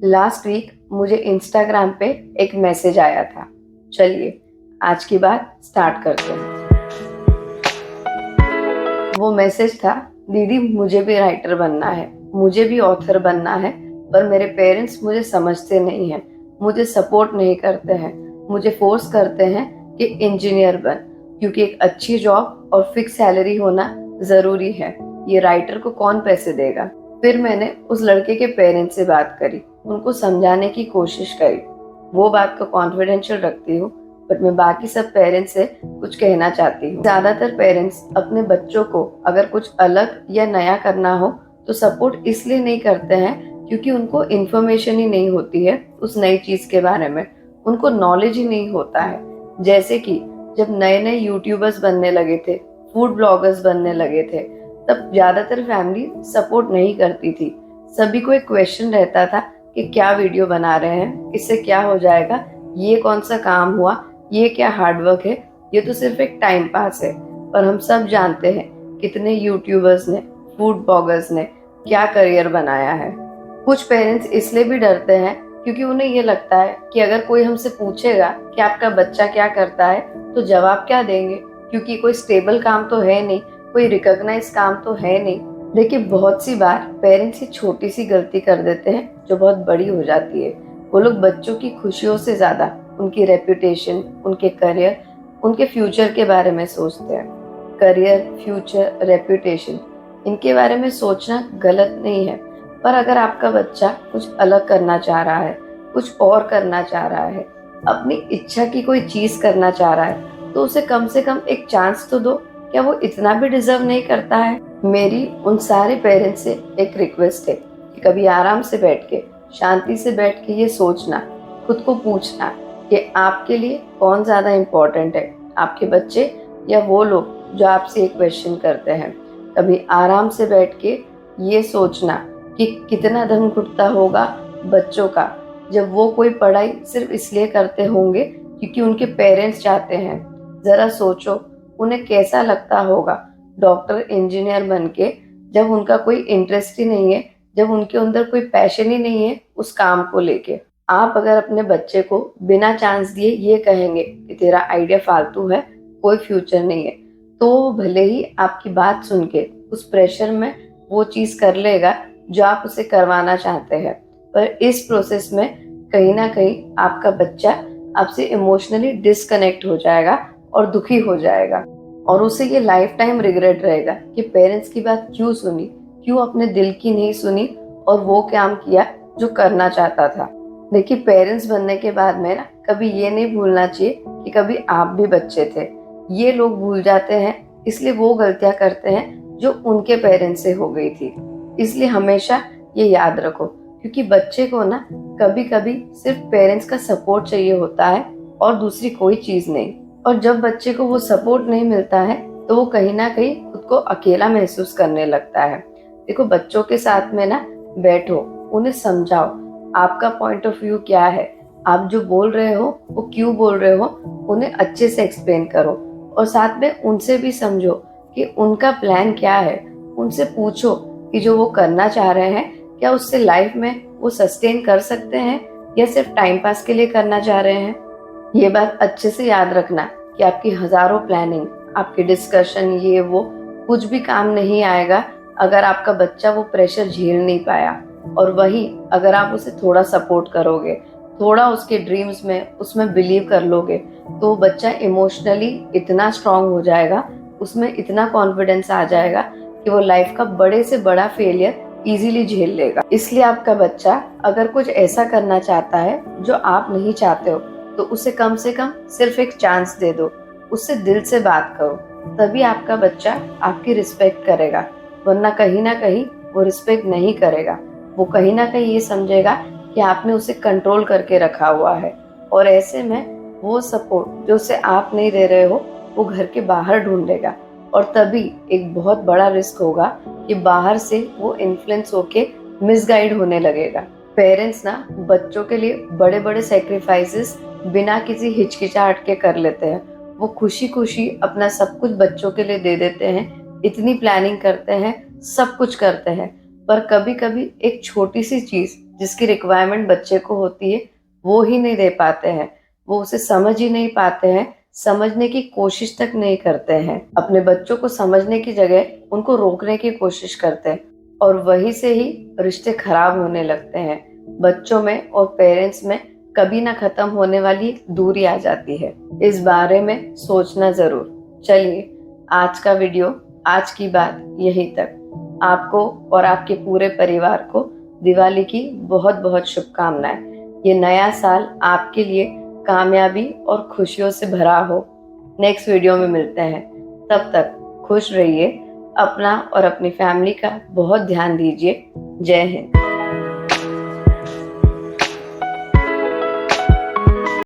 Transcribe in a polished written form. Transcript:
Last week मुझे Instagram पे एक मैसेज आया था। चलिए आज की बात स्टार्ट करते हैं। वो मैसेज था, दीदी मुझे भी राइटर बनना है, मुझे भी ऑथर बनना है, पर मेरे पेरेंट्स मुझे समझते नहीं हैं, मुझे सपोर्ट नहीं करते हैं, मुझे फोर्स करते हैं कि इंजीनियर बन, क्योंकि एक अच्छी जॉब और फिक्स सैलरी होना जरूरी है। ये राइटर को कौन पैसे देगा। फिर मैंने उस लड़के के पेरेंट्स से बात करी, उनको समझाने की कोशिश करी। वो बात को कॉन्फिडेंशियल रखती हूँ, बट मैं बाकी सब पेरेंट्स से कुछ कहना चाहती हूँ। ज्यादातर पेरेंट्स अपने बच्चों को अगर कुछ अलग या नया करना हो तो सपोर्ट इसलिए नहीं करते हैं क्योंकि उनको इन्फॉर्मेशन ही नहीं होती है उस नई चीज के बारे में, उनको नॉलेज ही नहीं होता है। जैसे कि जब नए नए यूट्यूबर्स बनने लगे थे, फूड ब्लॉगर्स बनने लगे थे, तब ज्यादातर फैमिली सपोर्ट नहीं करती थी। सभी को एक क्वेश्चन रहता था कि क्या वीडियो बना रहे हैं, इससे क्या हो जाएगा, ये कौन सा काम हुआ, ये क्या हार्डवर्क है, ये तो सिर्फ एक टाइम पास है। पर हम सब जानते हैं कितने यूट्यूबर्स ने, फूड ब्लॉगर्स ने क्या करियर बनाया है। कुछ पेरेंट्स इसलिए भी डरते हैं क्योंकि उन्हें ये लगता है कि अगर कोई हमसे पूछेगा कि आपका बच्चा क्या करता है तो जवाब क्या देंगे, क्योंकि कोई स्टेबल काम तो है नहीं, कोई रिकॉग्नाइज काम तो है नहीं। लेकिन बहुत सी बार पेरेंट्स ही छोटी सी गलती कर देते हैं जो बहुत बड़ी हो जाती है। वो लोग बच्चों की खुशियों से ज्यादा उनकी रेपुटेशन, उनके करियर, उनके फ्यूचर के बारे में सोचते हैं। करियर, फ्यूचर, रेपुटेशन, इनके बारे में सोचना गलत नहीं है, पर अगर आपका बच्चा कुछ अलग करना चाह रहा है, कुछ और करना चाह रहा है, अपनी इच्छा की कोई चीज करना चाह रहा है, तो उसे कम से कम एक चांस तो दो। क्या वो इतना भी डिजर्व नहीं करता है? मेरी उन सारे पेरेंट्स से एक रिक्वेस्ट है कि कभी आराम से बैठ के, शांति से बैठ के ये सोचना, खुद को पूछना कि आपके लिए कौन ज्यादा इम्पोर्टेंट है, आपके बच्चे या वो लोग जो आपसे एक क्वेश्चन करते हैं। कभी आराम से बैठ के ये सोचना कि कितना दम घुटता होगा बच्चों का जब वो कोई पढ़ाई सिर्फ इसलिए करते होंगे क्योंकि उनके पेरेंट्स चाहते हैं। जरा सोचो उन्हें कैसा लगता होगा डॉक्टर, इंजीनियर बनके, जब उनका कोई इंटरेस्ट ही नहीं है, जब उनके अंदर कोई पैशन ही नहीं है उस काम को लेके। आप अगर अपने बच्चे को बिना चांस दिए ये कहेंगे कि तेरा आइडिया फालतू है, कोई फ्यूचर नहीं है, तो भले ही आपकी बात सुन के उस प्रेशर में वो चीज कर लेगा जो आप उसे करवाना चाहते हैं, पर इस प्रोसेस में कहीं ना कहीं आपका बच्चा आपसे इमोशनली डिस्कनेक्ट हो जाएगा और दुखी हो जाएगा, और उसे ये लाइफ टाइम रिग्रेट रहेगा कि पेरेंट्स की बात क्यों सुनी, क्यों अपने दिल की नहीं सुनी और वो काम किया जो करना चाहता था। देखिए, पेरेंट्स बनने के बाद में ना कभी ये नहीं भूलना चाहिए कि कभी आप भी बच्चे थे। ये लोग भूल जाते हैं, इसलिए वो गलतियां करते हैं जो उनके पेरेंट्स से हो गई थी। इसलिए हमेशा ये याद रखो, क्योंकि बच्चे को ना कभी कभी सिर्फ पेरेंट्स का सपोर्ट चाहिए होता है और दूसरी कोई चीज नहीं। और जब बच्चे को वो सपोर्ट नहीं मिलता है तो वो कहीं ना कहीं खुद को अकेला महसूस करने लगता है। देखो, बच्चों के साथ में ना बैठो, उन्हें समझाओ आपका पॉइंट ऑफ व्यू क्या है, आप जो बोल रहे हो वो क्यों बोल रहे हो, उन्हें अच्छे से एक्सप्लेन करो। और साथ में उनसे भी समझो कि उनका प्लान क्या है। उनसे पूछो कि जो वो करना चाह रहे हैं क्या उससे लाइफ में वो सस्टेन कर सकते हैं या सिर्फ टाइम पास के लिए करना चाह रहे हैं। ये बात अच्छे से याद रखना कि आपकी हजारों प्लानिंग, आपके डिस्कशन, ये वो कुछ भी काम नहीं आएगा अगर आपका बच्चा वो प्रेशर झेल नहीं पाया। और वही अगर आप उसे थोड़ा सपोर्ट करोगे, थोड़ा उसके ड्रीम्स में उसमें बिलीव कर लोगे, तो वो बच्चा इमोशनली इतना स्ट्रांग हो जाएगा, उसमें इतना कॉन्फिडेंस आ जाएगा कि वो लाइफ का बड़े से बड़ा फेलियर इजीली झेल लेगा। इसलिए आपका बच्चा अगर कुछ ऐसा करना चाहता है जो आप नहीं चाहते हो तो उसे कम से कम सिर्फ एक चांस दे दो, उससे दिल से बात करो, तभी आपका बच्चा आपकी रिस्पेक्ट करेगा। वरना कहीं ना कहीं वो रिस्पेक्ट नहीं करेगा, वो कहीं ना कहीं ये समझेगा कि आपने उसे कंट्रोल करके रखा हुआ है, और ऐसे में वो सपोर्ट जो उसे आप नहीं दे रहे हो वो घर के बाहर ढूंढेगा, और तभी एक बहुत बड़ा रिस्क होगा कि बाहर से वो इन्फ्लुएंस होके मिसगाइड होने लगेगा। पेरेंट्स ना बच्चों के लिए बड़े बड़े सेक्रीफाइसेस बिना किसी हिचकिचाहट के कर लेते हैं। वो खुशी खुशी अपना सब कुछ बच्चों के लिए दे देते हैं, इतनी प्लानिंग करते हैं, सब कुछ करते हैं, पर कभी कभी एक छोटी सी चीज जिसकी रिक्वायरमेंट बच्चे को होती है वो ही नहीं दे पाते हैं, वो उसे समझ ही नहीं पाते हैं, समझने की कोशिश तक नहीं करते हैं। अपने बच्चों को समझने की जगह उनको रोकने की कोशिश करते हैं और वहीं से ही रिश्ते खराब होने लगते हैं। बच्चों में और पेरेंट्स में कभी ना खत्म होने वाली दूरी आ जाती है। इस बारे में सोचना जरूर। चलिए, आज का वीडियो, आज की बात यहीं तक। आपको और आपके पूरे परिवार को दिवाली की बहुत बहुत शुभकामनाएं। ये नया साल आपके लिए कामयाबी और खुशियों से भरा हो। नेक्स्ट वीडियो में मिलते हैं। तब तक खुश रहिए, अपना और अपनी फैमिली का बहुत ध्यान दीजिए। जय हिंद।